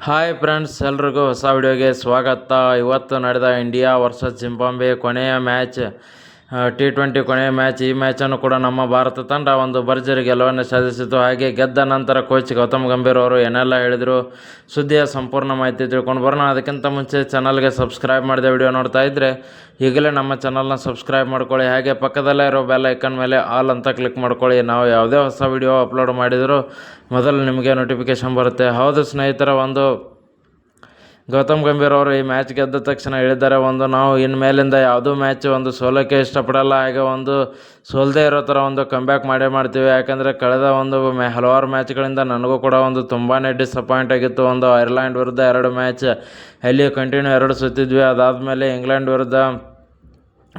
Hi friends, ಎಲ್ರಿಗೂ ಹೊಸ ವಿಡಿಯೋಗೆ ಸ್ವಾಗತ. ಇವತ್ತು ನಡೆದ ಇಂಡಿಯಾ ವರ್ಸಸ್ ಜಿಂಬಾಬ್ವೆ ಕೊನೆಯ ಮ್ಯಾಚ್, T20 ಕೊನೆಯ ಮ್ಯಾಚ್. ಈ ಮ್ಯಾಚನ್ನು ಕೂಡ ನಮ್ಮ ಭಾರತ ತಂಡ ಒಂದು ಭರ್ಜರಿ ಗೆಲುವನ್ನು ಸಾಧಿಸಿತು. ಹಾಗೆ ಗೆದ್ದ ನಂತರ ಕೋಚ್ ಗೌತಮ್ ಗಂಭೀರ್ ಅವರು ಏನೆಲ್ಲ ಹೇಳಿದರು, ಸುದ್ದಿಯ ಸಂಪೂರ್ಣ ಮಾಹಿತಿ ತಿಳ್ಕೊಂಡು ಬರೋಣ. ಅದಕ್ಕಿಂತ ಮುಂಚೆ ಚಾನಲ್ಗೆ ಸಬ್ಸ್ಕ್ರೈಬ್ ಮಾಡಿದ ವಿಡಿಯೋ ನೋಡ್ತಾ ಇದ್ದರೆ ಈಗಲೇ ನಮ್ಮ ಚಾನಲ್ನ ಸಬ್ಸ್ಕ್ರೈಬ್ ಮಾಡ್ಕೊಳ್ಳಿ. ಹಾಗೆ ಪಕ್ಕದಲ್ಲೇ ಇರೋ ಬೆಲ್ ಐಕನ್ ಮೇಲೆ ಆಲ್ ಅಂತ ಕ್ಲಿಕ್ ಮಾಡ್ಕೊಳ್ಳಿ. ನಾವು ಯಾವುದೇ ಹೊಸ ವಿಡಿಯೋ ಅಪ್ಲೋಡ್ ಮಾಡಿದರೂ ಮೊದಲು ನಿಮಗೆ ನೋಟಿಫಿಕೇಷನ್ ಬರುತ್ತೆ. ಹೌದು ಸ್ನೇಹಿತರ, ಗೌತಮ್ ಗಂಭೀರ್ ಅವರು ಈ ಮ್ಯಾಚ್ ಗೆದ್ದ ತಕ್ಷಣ ಹೇಳಿದ್ದಾರೆ, ನಾವು ಇನ್ಮೇಲಿಂದ ಯಾವುದೂ ಮ್ಯಾಚ್ ಸೋಲೋಕ್ಕೆ ಇಷ್ಟಪಡಲ್ಲ. ಹಾಗೆ ಸೋಲ್ದೇ ಇರೋ ಥರ ಕಂಬ್ಯಾಕ್ ಮಾಡ್ತೀವಿ. ಯಾಕಂದರೆ ಕಳೆದ ಹಲವಾರು ಮ್ಯಾಚ್ಗಳಿಂದ ನನಗೂ ಕೂಡ ತುಂಬಾ ಡಿಸಪಾಯಿಂಟ್ ಆಗಿತ್ತು. ಐರ್ಲೆಂಡ್ ವಿರುದ್ಧ 2 ಮ್ಯಾಚ್ ಅಲ್ಲಿ ಕಂಟಿನ್ಯೂ 2 ಸೋತಿದ್ವಿ. ಅದಾದಮೇಲೆ ಇಂಗ್ಲೆಂಡ್ ವಿರುದ್ಧ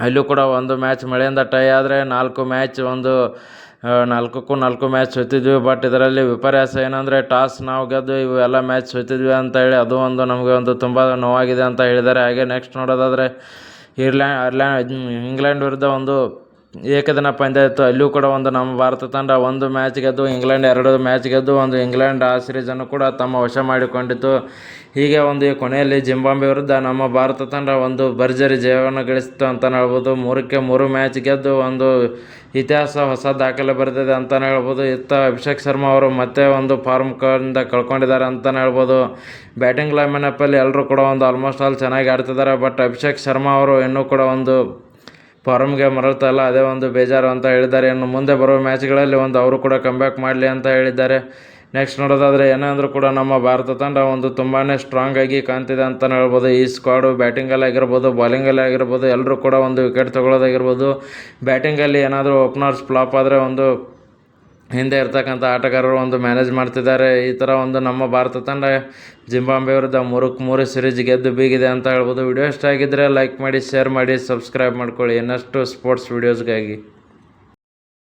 ಅಲ್ಲೂ ಕೂಡ 1 ಮ್ಯಾಚ್ ಮಳೆಯಿಂದ ಟೈ ಆದರೆ 4 ಮ್ಯಾಚ್ 4ಕ್ಕೂ 4 ಮ್ಯಾಚ್ ಸೋತಿದ್ವಿ. ಬಟ್ ಇದರಲ್ಲಿ ವಿಪರ್ಯಾಸ ಏನಂದರೆ ಟಾಸ್ ನಾವು ಗೆದ್ದು ಇವೆಲ್ಲ ಮ್ಯಾಚ್ ಸೋತಿದ್ವಿ ಅಂತ ಹೇಳಿ ಅದು ನಮಗೆ ತುಂಬ ನೋವಾಗಿದೆ ಅಂತ ಹೇಳಿದ್ದಾರೆ. ಹಾಗೆ ನೆಕ್ಸ್ಟ್ ನೋಡೋದಾದರೆ ಇಂಗ್ಲೆಂಡ್ ವಿರುದ್ಧ ಏಕದಿನ ಪಂದ್ಯ ಇತ್ತು. ಅಲ್ಲಿಯೂ ಕೂಡ ನಮ್ಮ ಭಾರತ ತಂಡ 1 ಮ್ಯಾಚ್ ಗೆದ್ದು ಇಂಗ್ಲೆಂಡ್ 2 ಮ್ಯಾಚ್ ಗೆದ್ದು ಇಂಗ್ಲೆಂಡ್ ಆ ಸೀರೀಸನ್ನು ಕೂಡ ತಮ್ಮ ವಶ ಮಾಡಿಕೊಂಡಿತು. ಹೀಗೆ ಈ ಕೊನೆಯಲ್ಲಿ ಜಿಂಬಾಬ್ವೆ ವಿರುದ್ಧ ನಮ್ಮ ಭಾರತ ತಂಡ ಭರ್ಜರಿ ಜಯವನ್ನು ಗಳಿಸಿತು ಅಂತಲೇ ಹೇಳ್ಬೋದು. 3ಕ್ಕೆ 3 ಮ್ಯಾಚ್ ಗೆದ್ದು ಇತಿಹಾಸ ಹೊಸ ದಾಖಲೆ ಬರೆದಿದೆ ಅಂತಲೇ ಹೇಳ್ಬೋದು. ಇತ್ತ ಅಭಿಷೇಕ್ ಶರ್ಮಾ ಅವರು ಮತ್ತೆ ಫಾರ್ಮ್ನಿಂದ ಕಳ್ಕೊಂಡಿದ್ದಾರೆ ಅಂತಲೇ ಹೇಳ್ಬೋದು. ಬ್ಯಾಟಿಂಗ್ ಲೈನಪ್ಪಲ್ಲಿ ಎಲ್ಲರೂ ಕೂಡ ಆಲ್ಮೋಸ್ಟ್ ಆಲ್ ಚೆನ್ನಾಗಿ ಆಡ್ತಿದ್ದಾರೆ. ಬಟ್ ಅಭಿಷೇಕ್ ಶರ್ಮಾ ಅವರು ಇನ್ನೂ ಕೂಡ ಫಾರ್ಮ್ಗೆ ಮರಳ್ತಾ ಇಲ್ಲ. ಅದೇ ಬೇಜಾರು ಅಂತ ಹೇಳಿದ್ದಾರೆ. ಇನ್ನು ಮುಂದೆ ಬರುವ ಮ್ಯಾಚ್ಗಳಲ್ಲಿ ಅವರು ಕೂಡ ಕಂಬ್ಯಾಕ್ ಮಾಡಲಿ ಅಂತ ಹೇಳಿದ್ದಾರೆ. ನೆಕ್ಸ್ಟ್ ನೋಡೋದಾದರೆ ಏನೇ ಅಂದರೂ ಕೂಡ ನಮ್ಮ ಭಾರತ ತಂಡ ತುಂಬಾ ಸ್ಟ್ರಾಂಗ್ ಆಗಿ ಕಾಣ್ತಿದೆ ಅಂತಲೇ ಹೇಳ್ಬೋದು. ಈ ಸ್ಕ್ವಾಡು ಬ್ಯಾಟಿಂಗಲ್ಲಿ ಆಗಿರ್ಬೋದು, ಬಾಲಿಂಗಲ್ಲಿ ಆಗಿರ್ಬೋದು, ಎಲ್ಲರೂ ಕೂಡ ವಿಕೆಟ್ ತೊಗೊಳ್ಳೋದಾಗಿರ್ಬೋದು. ಬ್ಯಾಟಿಂಗಲ್ಲಿ ಏನಾದರೂ ಓಪನರ್ಸ್ ಫ್ಲಾಪ್ ಆದರೆ ಹಿಂದೆ ಇರ್ತಕ್ಕಂಥ ಆಟಗಾರರು ಮ್ಯಾನೇಜ್ ಮಾಡ್ತಿದ್ದಾರೆ. ಈ ಥರ ನಮ್ಮ ಭಾರತ ತಂಡ ಜಿಂಬಾಬ್ವೆ ವಿರುದ್ಧ 3ಕ್ಕೆ 3 ಸೀರೀಸ್ ಗೆದ್ದು ಬೀಗಿದೆ ಅಂತ ಹೇಳ್ಬೋದು. ವಿಡಿಯೋ ಇಷ್ಟ ಆಗಿದ್ದರೆ ಲೈಕ್ ಮಾಡಿ, ಶೇರ್ ಮಾಡಿ, ಸಬ್ಸ್ಕ್ರೈಬ್ ಮಾಡ್ಕೊಳ್ಳಿ ಇನ್ನಷ್ಟು ಸ್ಪೋರ್ಟ್ಸ್ ವೀಡಿಯೋಸ್ಗಾಗಿ.